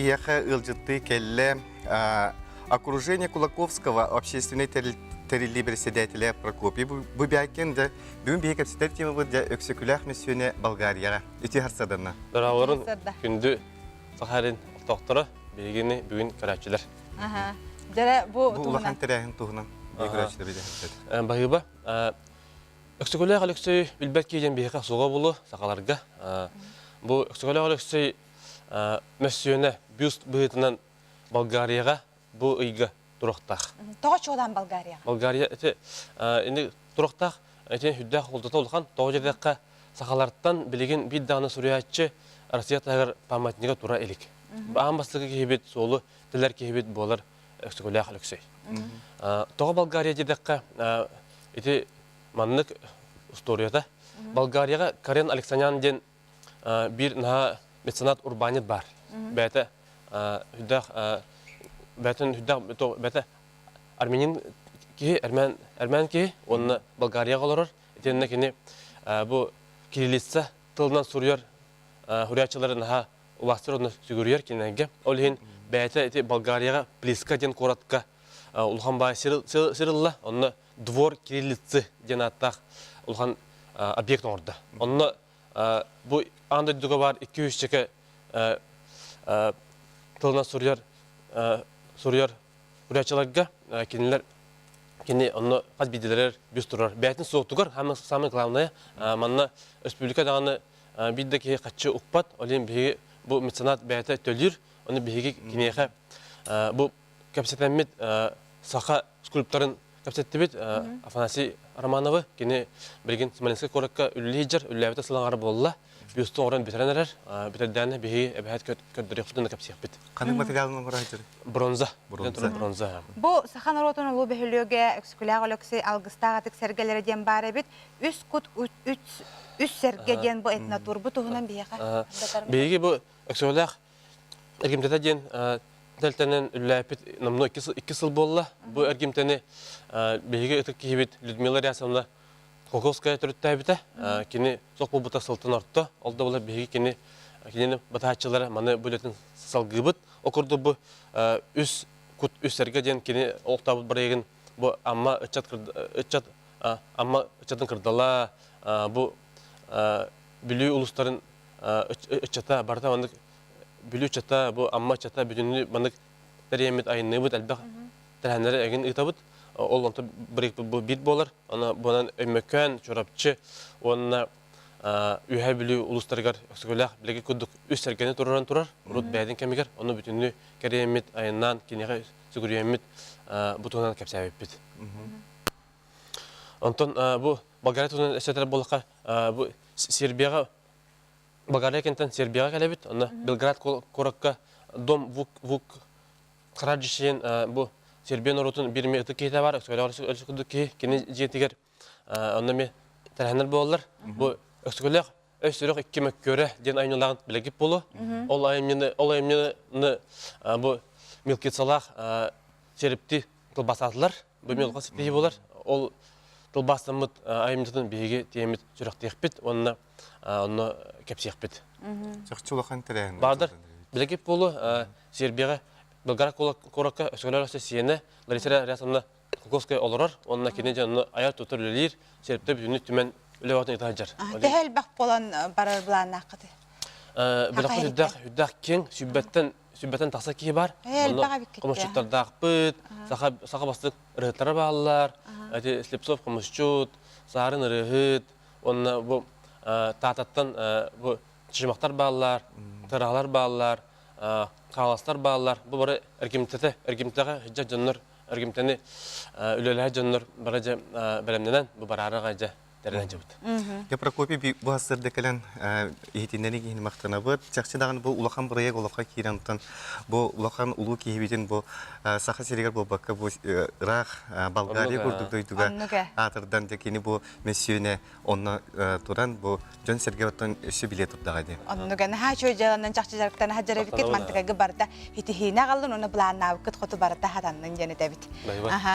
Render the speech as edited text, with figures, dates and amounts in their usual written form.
пиеха илжитты келле окружение Кулаковского общественной территории председателя Прокопий Бубякин да бүгін бейек әпсетер темі бұл өксекулях миссионе Болгарияға. Үте харсадарына. Дұрағыларын күнді сақарин тоқтыры бейгені бүгін көрәтшілер. Бұл ұлақан тірәйін тұғынан көрәтшілер бейді. Бағыба, өксекулях Алексей білбәт кейден бейеқа суға болу сақаларға. Бұл өксекулях Алексей миссионе бюст бұғытынан Болгарияға бұл ұйғы тұрақтақ. Тоғы чоғдан Болгария? Болгария, енді тұрақтақ, хүддәқ қолдата олған тоғы жердеққа сақаларттан білеген бір дағына сүриятчы Россия тағыр паматынығы тұра елік. Ағын бастығы кейбет солы, тілер кейбет болар өксекулях Алексей. Тоғы Болгария жердеққа маннық историята. Болгарияға Карен Алексанян ден бір меценат урбанит бар. Бәті бәті арменин ке, армян ке, оны Болгарияға оларыр. Етеніне кені бұл кириллица тылынан сұрыяр, хурячылары уластыр оны сүгірер кенеге. Ол ең бәті Болгарияға близка ден қоратқа ұлған бай сырылла, оны двор кириллицы ден аттақ ұлған объект орды. Оны бұл аңды дүгі бар 200 чеке тылынан сұрыяр хурячыларға кенелер кені оны қаз бейделер бүз тұрар. Бәйтін соқтығар, самый главное, манна республикадағаны бейді кей қатшы ұқпат, олен бейге бұл меценат бәйті төлір, оны бейге кенеге бұл кәпсетәмет сақа скульптарын кәпсетті бет Афанасий Романовы кені білген Смоленская қорыққа үлі жар, үлі әбеті сылаңары болыла. Бюсту орын бетеренер, бетердәне беги әбәһәт көддөрек футын капсык бит. Қаның материалының құрайды? Бронза. Бұл сахан ротон улу бәһүлөге өксекулях Алексей алгыстагатык сәргеләре ден бар бит. 3 кут 3 сәрге ден бу этнотур бу туһунан бияга. Беги бу өксекулях эргимтәдә ден дәлтәнен үлләпит намно 2 сыл болла. Бу эргимтәне беги этик кибит Людмила Рясовна Куковская түрттәбите, кені соқ бұл бұта сылтын артты. Олда бұла бейгі кені батачылары маны бөлетін салғыбыт. Оқырды бұл үс сәрге ден кені оқтабыт бір егін бұл амма үтчатын кырдала, бұл бүлі ұлыстарын үтчата барда мандық бүлі үтчата, бұл амма үтчата бүліні мандық тәреймет айынны бұд әлбәқ тәрәнері әгін ұйтабыт. Ол онты бір бит болар, бұнан өмөкөн, чорапчы, онына үйәй білі ұлыстарғар өксекулях білеге күдік үс сәргені тұраран тұрар, ұрут бәйдің кәмегер, оны бүтінні кәреймет, айыннан, кенеға сүгіреймет бұтығынан кәпсәйіп бит. Онтон бұл Болгария тұғынан әсетер болыққа Сербияға, Болгария кенттен Сербияға кәлебет, оны Белград қораққа дом вук қараджышен бұл Сербиян орутun bir mektik кейті бар, өксекулях кей, кені жетігер, оннаме тәрәнер болалар. Бұл өксекулях өсірек 2 мөккөрі ден айнылағын білегіп болу. Ол айымнені бұл мелкетсалақ серіпті қылбасатылар, бұл мелқа сепейі болар. Ол қылбасымыд айымнетін бейге темет жүрек текпет, онына кәпсек бет. Жақчылықын тірәйін. Бардыр, білегіп болу Сербияға Белград қораққа өксекулях сені Лариса Рясовна Куковская оларар, онына кені жанына аяр тұтыр үлелер, серіпті бүтіні түмен үлі ватын етағын жар. Дәхел бақ болан барар бұлан ақыды? Білақы үддақ кен сүббәттен тақса кейі бар. Қомышчыттардағы бұд, сақа бастық ұрғыттары бағалар, Слепцов қомышчыт, Сарын ұрғыт, онына бұл тағататтан чыжымақтар бағалар, тұрағалар бағалар, Қаластар бағалар, бұл бары әргемтіға хүджа жонлар, әргемтіні үлелі жонлар бары бәрімденен бұл бары араға дәрінен жабыды. Прокопий бұл асырды кәлін ехетіндені кейін мақтана бұд. Чақшыдағын бұл ұлақан бұрайық ұлаққа кейрантын, бұл ұлақан ұлу кейбетін бұл сақа серегер бұл баққа бұл Ирақ, Болгария көрдікдойдуға атырдан декені бұл мессионе онына тұран бұл жон сергеваттан өсі біле тұрдағады. Онныған ха чөй жаланын чақшы жарықтан хажары бікет мантықағы барда хитихина қалын оны бұлағын ауқыт қоты барда хатанның жені дәбіт.